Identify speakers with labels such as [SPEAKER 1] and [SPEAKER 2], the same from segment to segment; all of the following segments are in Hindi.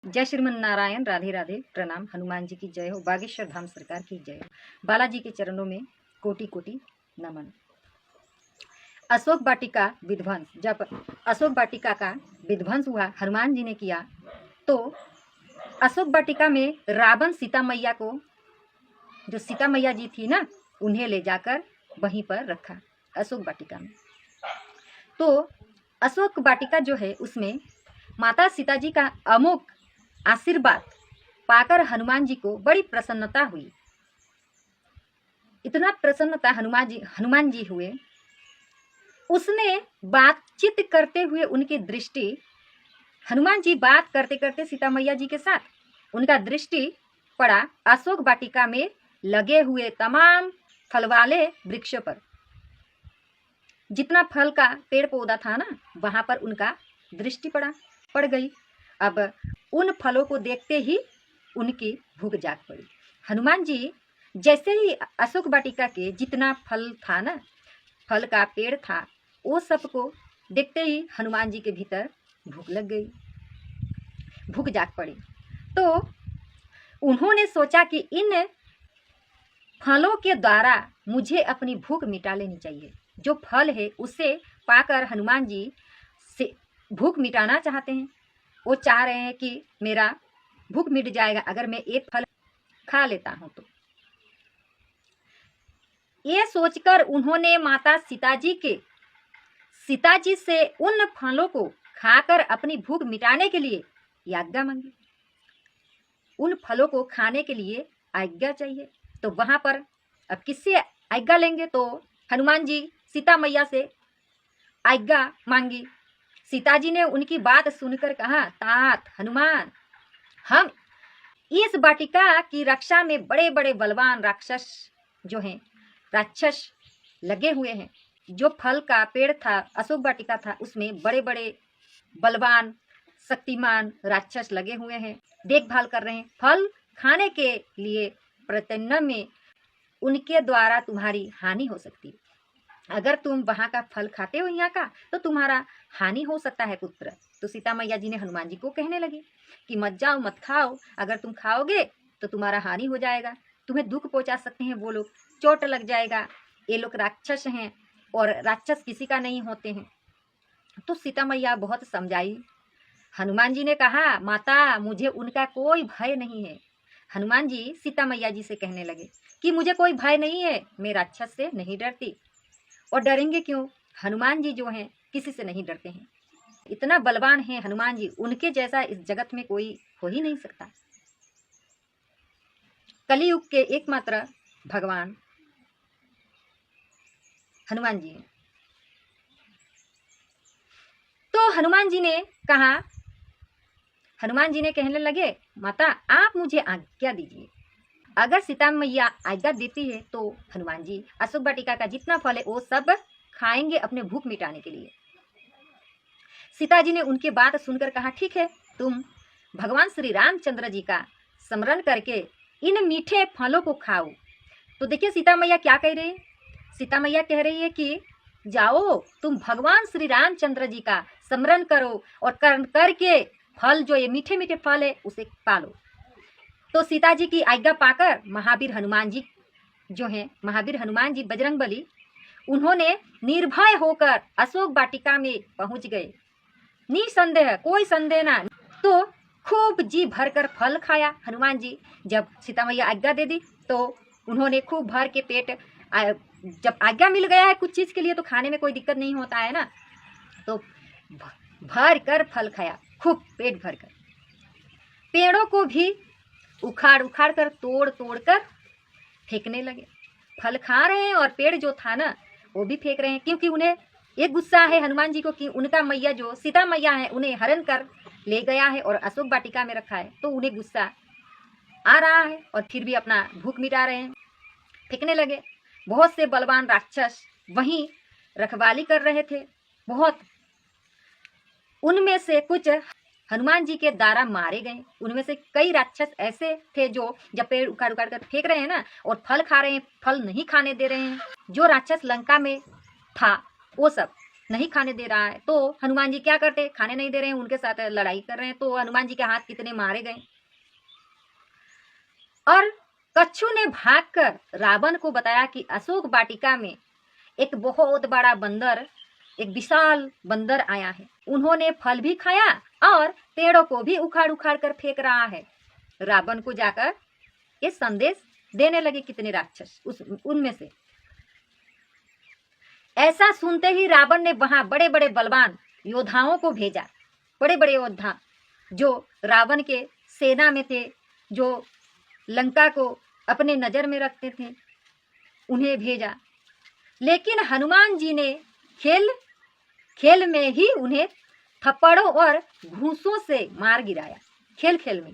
[SPEAKER 1] जय श्रीमन नारायण, राधे राधे, प्रणाम। हनुमान जी की जय हो, बागेश्वर धाम सरकार की जय हो। बालाजी के चरणों में कोटि कोटि नमन। अशोक वाटिका विध्वंस, जब अशोक वाटिका का विध्वंस हुआ हनुमान जी ने किया, तो अशोक वाटिका में रावण सीता मैया को, जो सीता मैया जी थी ना, उन्हें ले जाकर वहीं पर रखा अशोक वाटिका में। तो अशोक वाटिका जो है, उसमें माता सीता जी का अमोघ आशीर्वाद पाकर हनुमान जी को बड़ी प्रसन्नता हुई। इतना प्रसन्नता हनुमान जी हुए, उसने बातचीत करते हुए उनकी दृष्टि, हनुमान जी बात करते करते सीता मैया जी के साथ, उनका दृष्टि पड़ा अशोक वाटिका में लगे हुए तमाम फल वाले वृक्षों पर। जितना फल का पेड़ पौधा था ना, वहां पर उनका दृष्टि पड़ गई। अब उन फलों को देखते ही उनकी भूख जाग पड़ी। हनुमान जी जैसे ही अशोक वाटिका के जितना फल था ना, फल का पेड़ था, वो सबको देखते ही हनुमान जी के भीतर भूख लग गई, भूख जाग पड़ी। तो उन्होंने सोचा कि इन फलों के द्वारा मुझे अपनी भूख मिटा लेनी चाहिए। जो फल है उसे पाकर हनुमान जी से भूख मिटाना चाहते हैं। वो चाह रहे हैं कि मेरा भूख मिट जाएगा अगर मैं एक फल खा लेता हूं। तो ये सोचकर उन्होंने माता सीता जी से उन फलों को खाकर अपनी भूख मिटाने के लिए आज्ञा मांगी। उन फलों को खाने के लिए आज्ञा चाहिए। तो वहां पर अब किससे आज्ञा लेंगे? तो हनुमान जी सीता मैया से आज्ञा मांगी। सीता जी ने उनकी बात सुनकर कहा, तात हनुमान, हम इस वाटिका की रक्षा में बड़े बड़े बलवान राक्षस जो हैं, राक्षस लगे हुए हैं। जो फल का पेड़ था, अशोक वाटिका था, उसमें बड़े बड़े बलवान शक्तिमान राक्षस लगे हुए हैं, देखभाल कर रहे हैं। फल खाने के लिए प्रयत्न में उनके द्वारा तुम्हारी हानि हो सकती है। अगर तुम वहां का फल खाते हो यहाँ का, तो तुम्हारा हानि हो सकता है पुत्र। तो सीता मैया जी ने हनुमान जी को कहने लगे कि मत जाओ, मत खाओ, अगर तुम खाओगे तो तुम्हारा हानि हो जाएगा, तुम्हें दुख पहुंचा सकते हैं वो लोग, चोट लग जाएगा, ये लोग राक्षस हैं और राक्षस किसी का नहीं होते हैं। तो सीता मैया बहुत समझाई। हनुमान जी ने कहा, माता मुझे उनका कोई भय नहीं है। हनुमान जी सीता मैया जी से कहने लगे कि मुझे कोई भय नहीं है, मैं राक्षस से नहीं डरती। और डरेंगे क्यों? हनुमान जी जो हैं किसी से नहीं डरते हैं, इतना बलवान हैं हनुमान जी, उनके जैसा इस जगत में कोई हो ही नहीं सकता। कलियुग के एकमात्र भगवान हनुमान जी हैं। तो हनुमान जी ने कहा, हनुमान जी ने कहने लगे, माता आप मुझे आज्ञा दीजिए। अगर सीता मैया आज्ञा देती है तो हनुमान जी अशोक वाटिका का जितना फल है वो सब खाएंगे अपने भूख मिटाने के लिए। सीता जी ने उनकी बात सुनकर कहा, ठीक है, तुम भगवान श्री रामचंद्र जी का स्मरण करके इन मीठे फलों को खाओ। तो देखिए सीता मैया क्या कह रही है। सीता मैया कह रही है कि जाओ तुम भगवान श्री रामचंद्र जी का स्मरण करो और करके फल जो ये मीठे मीठे फल है उसे पालो। तो सीता जी की आज्ञा पाकर महावीर हनुमान जी जो हैं, महावीर हनुमान जी बजरंगबली, उन्होंने निर्भय होकर अशोक वाटिका में पहुंच गए, निसंदेह, कोई संदेह ना। तो खूब जी भरकर फल खाया हनुमान जी। जब सीता मैया आज्ञा दे दी तो उन्होंने खूब भर के पेट, जब आज्ञा मिल गया है कुछ चीज के लिए तो खाने में कोई दिक्कत नहीं होता है ना, तो भर कर फल खाया, खूब पेट भर कर। पेड़ों को भी उखाड़ उखाड़ कर, तोड़ तोड़ कर फेंकने लगे। फल खा रहे हैं और पेड़ जो था ना वो भी फेंक रहे हैं, क्योंकि उन्हें एक गुस्सा है हनुमान जी को कि उनका मैया जो सीता मैया है उन्हें हरण कर ले गया है और अशोक वाटिका में रखा है। तो उन्हें गुस्सा आ रहा है और फिर भी अपना भूख मिटा रहे हैं, फेंकने लगे। बहुत से बलवान राक्षस वहीं रखवाली कर रहे थे, बहुत। उनमें से कुछ हनुमान जी के द्वारा मारे गए। उनमें से कई राक्षस ऐसे थे जो जब पेड़ उखाड़ उखाड़ कर फेंक रहे हैं ना और फल खा रहे हैं, फल नहीं खाने दे रहे हैं। जो राक्षस लंका में था वो सब नहीं खाने दे रहा है, तो हनुमान जी क्या करते, खाने नहीं दे रहे हैं, उनके साथ लड़ाई कर रहे हैं, तो हनुमान जी के हाथ कितने मारे गए। और कच्छू ने भागकर रावण को बताया कि अशोक वाटिका में एक बहुत बड़ा बंदर, एक विशाल बंदर आया है, उन्होंने फल भी खाया और पेड़ों को भी उखाड़ उखाड़ कर फेंक रहा है। रावण को जाकर ये संदेश देने लगे कितने राक्षस उनमें से। ऐसा सुनते ही रावण ने वहां बड़े बड़े बलवान योद्धाओं को भेजा, बड़े बड़े योद्धा जो रावण के सेना में थे, जो लंका को अपने नजर में रखते थे, उन्हें भेजा। लेकिन हनुमान जी ने खेल खेल में ही उन्हें थप्पड़ों और घूंसों से मार गिराया। खेल खेल में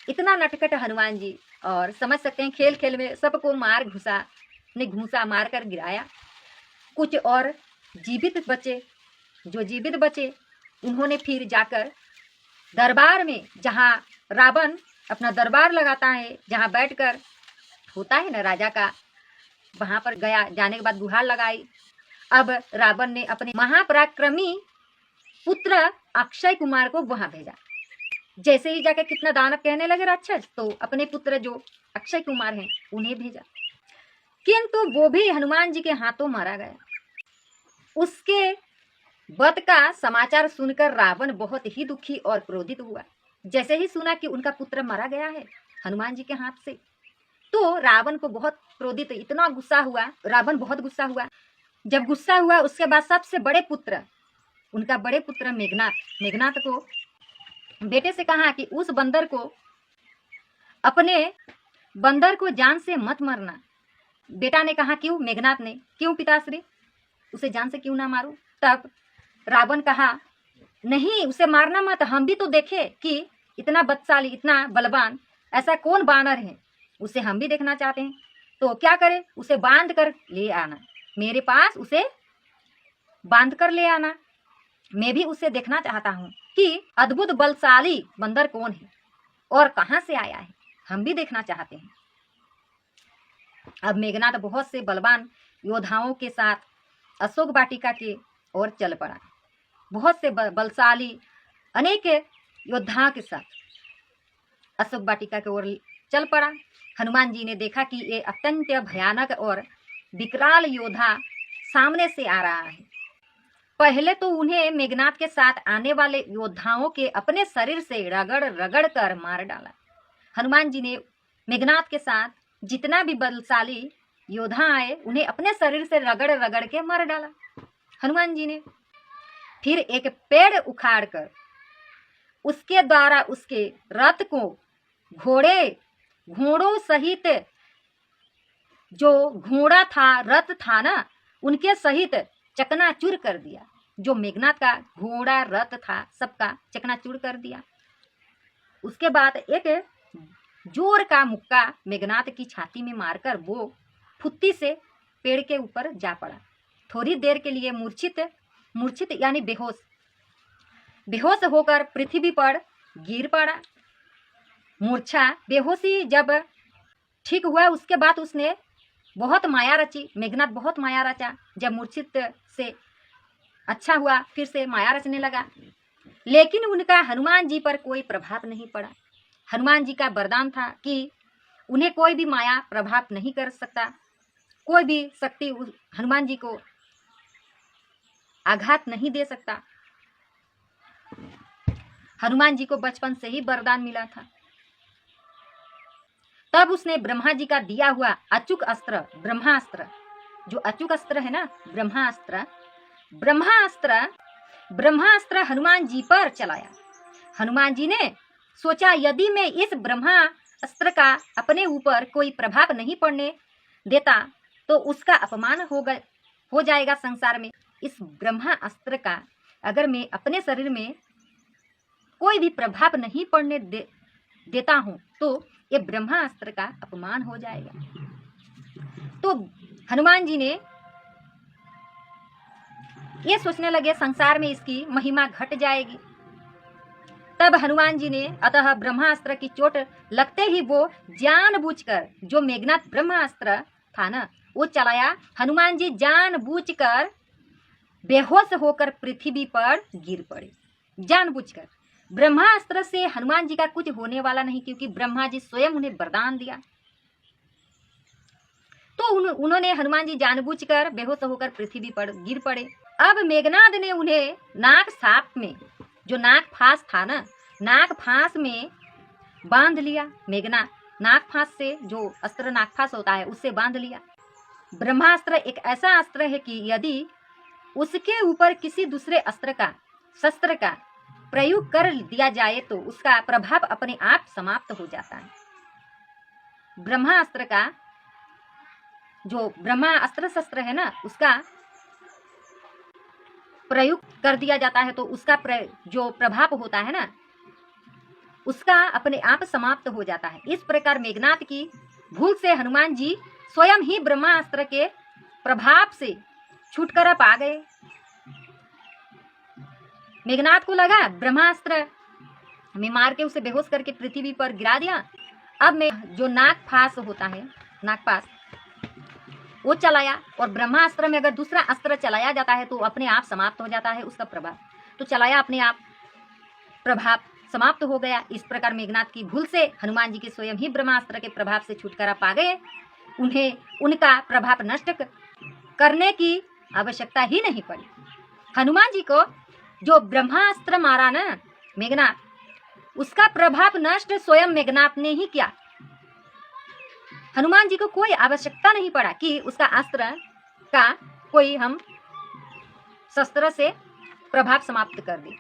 [SPEAKER 1] इतना नटखट हनुमान जी, और समझ सकते हैं खेल खेल में सबको घूंसा मार कर गिराया। कुछ और जीवित बचे, जो जीवित बचे उन्होंने फिर जाकर दरबार में, जहाँ रावण अपना दरबार लगाता है, जहाँ बैठकर होता है ना राजा का, वहां पर गया, जाने के बाद गुहार लगाई। अब रावण ने अपने महापराक्रमी पुत्र अक्षय कुमार को वहां भेजा। जैसे ही जाकर कितना दानव कहने लगे राक्षस, तो अपने पुत्र जो अक्षय कुमार हैं उन्हें भेजा, किंतु वो भी हनुमान जी के हाथों मारा गया। उसके वध का समाचार सुनकर रावण बहुत ही दुखी और क्रोधित हुआ। जैसे ही सुना कि उनका पुत्र मारा गया है हनुमान जी के हाथ से, तो रावण को बहुत क्रोधित, इतना गुस्सा हुआ, रावण बहुत गुस्सा हुआ। जब गुस्सा हुआ उसके बाद सबसे बड़े पुत्र, उनका बड़े पुत्र मेघनाथ को बेटे से कहा कि उस बंदर को, अपने बंदर को जान से मत मारना। बेटा ने कहा क्यों? मेघनाथ ने, क्यों पिताश्री, उसे जान से क्यों ना मारूं? तब रावण कहा नहीं, उसे मारना मत, हम भी तो देखे कि इतना बदशाली, इतना बलवान ऐसा कौन बानर है, उसे हम भी देखना चाहते हैं। तो क्या करें? उसे बांध कर ले आना, मेरे पास उसे बांध कर ले आना। मैं भी उसे देखना चाहता हूँ कि अद्भुत बलशाली बंदर कौन है और कहाँ से आया है, हम भी देखना चाहते हैं। अब मेघनाथ बहुत से बलवान योद्धाओं के साथ अशोक वाटिका की ओर चल पड़ा। बहुत से बलशाली अनेक योद्धाओं के साथ अशोक वाटिका की ओर चल पड़ा। हनुमान जी ने देखा कि ये अत्यंत भयानक और विकराल योद्धा सामने से आ रहा है। पहले तो उन्हें मेघनाथ के साथ आने वाले योद्धाओं के अपने शरीर से रगड़ रगड़ कर मार डाला। हनुमान जी ने मेघनाथ के साथ जितना भी बलशाली योद्धा आए उन्हें अपने शरीर से रगड़ रगड़ के मार डाला। हनुमान जी ने फिर एक पेड़ उखाड़कर उसके द्वारा उसके रथ को घोड़ों सहित, जो घोड़ा था, रथ था ना, उनके सहित चकनाचूर कर दिया। जो मेघनाथ का घोड़ा रथ था सबका चकनाचूर कर दिया। उसके बाद एक जोर का मुक्का मेघनाथ की छाती में मारकर वो फुत्ती से पेड़ के ऊपर जा पड़ा। थोड़ी देर के लिए मूर्छित यानी बेहोश होकर पृथ्वी पर गिर पड़ा। बेहोशी जब ठीक हुआ उसके बाद उसने बहुत माया रची, मेघनाथ बहुत माया रचा। जब मूर्छित से अच्छा हुआ फिर से माया रचने लगा, लेकिन उनका हनुमान जी पर कोई प्रभाव नहीं पड़ा। हनुमान जी का वरदान था कि उन्हें कोई भी माया प्रभाव नहीं कर सकता, कोई भी शक्ति हनुमान जी को आघात नहीं दे सकता। हनुमान जी को बचपन से ही वरदान मिला था। तब उसने ब्रह्मा जी का दिया हुआ अचूक अस्त्र, जो अचूक अस्त्र है ना, ब्रह्मास्त्र हनुमान जी पर चलाया। हनुमान जी ने सोचा यदि मैं इस ब्रह्मास्त्र का अपने ऊपर कोई प्रभाव नहीं पड़ने देता तो उसका अपमान हो जाएगा संसार में। इस ब्रह्मास्त्र का अगर मैं अपने शरीर में कोई भी प्रभाव नहीं पड़ने देता हूँ तो ये ब्रह्मास्त्र का अपमान हो जाएगा। तो हनुमान जी ने ये सोचने लगे संसार में इसकी महिमा घट जाएगी। तब हनुमान जी ने अतः ब्रह्मास्त्र की चोट लगते ही वो जानबूझकर, जो मेघनाथ ब्रह्मास्त्र था ना वो चलाया। हनुमान जी जानबूझकर बेहोश होकर पृथ्वी पर गिर पड़े। जानबूझकर ब्रह्मास्त्र से हनुमान जी का कुछ होने वाला नहीं, क्योंकि ब्रह्मा जी स्वयं उन्हें वरदान दिया। तो उन्होंने हनुमान जी जानबूझकर बेहोश होकर पृथ्वी पर गिर पड़े। अब मेघनाद ने उन्हें नाग साप में, जो नाग फांस था ना, नाग फांस में बांध लिया। मेघनाद नाग फांस से, जो अस्त्र नाग फांस होता है, उससे बांध लिया। ब्रह्मास्त्र एक ऐसा अस्त्र है कि यदि उसके ऊपर किसी दूसरे अस्त्र का, शस्त्र का प्रयोग कर दिया जाए तो उसका प्रभाव अपने आप समाप्त हो जाता है। ब्रह्मास्त्र का, जो ब्रह्मास्त्र शस्त्र है ना, उसका प्रयोग कर दिया जाता है तो उसका जो प्रभाव होता है ना, उसका अपने आप समाप्त हो जाता है। इस प्रकार मेघनाद की भूल से हनुमान जी स्वयं ही ब्रह्मास्त्र के प्रभाव से छूटकर आ गए। मेघनाद को लगा ब्रह्मास्त्र में मार के उसे बेहोश करके पृथ्वी पर गिरा दिया। अब में जो नागफास होता है, नागपास, वो चलाया, और ब्रह्मास्त्र में अगर दूसरा अस्त्र चलाया जाता है तो अपने आप समाप्त हो जाता है उसका प्रभाव। तो चलाया, अपने आप प्रभाव समाप्त हो गया। इस प्रकार मेघनाद की भूल से हनुमान जी के स्वयं ही ब्रह्मास्त्र के प्रभाव से छुटकारा पा गए। उन्हें उनका प्रभाव नष्ट करने की आवश्यकता ही नहीं पड़ी। हनुमान जी को जो ब्रह्मास्त्र मारा ना मेघनाद, उसका प्रभाव नष्ट स्वयं मेघनाद ने ही किया। हनुमान जी को कोई आवश्यकता नहीं पड़ा कि उसका अस्त्र का कोई हम शस्त्र से प्रभाव समाप्त कर दे।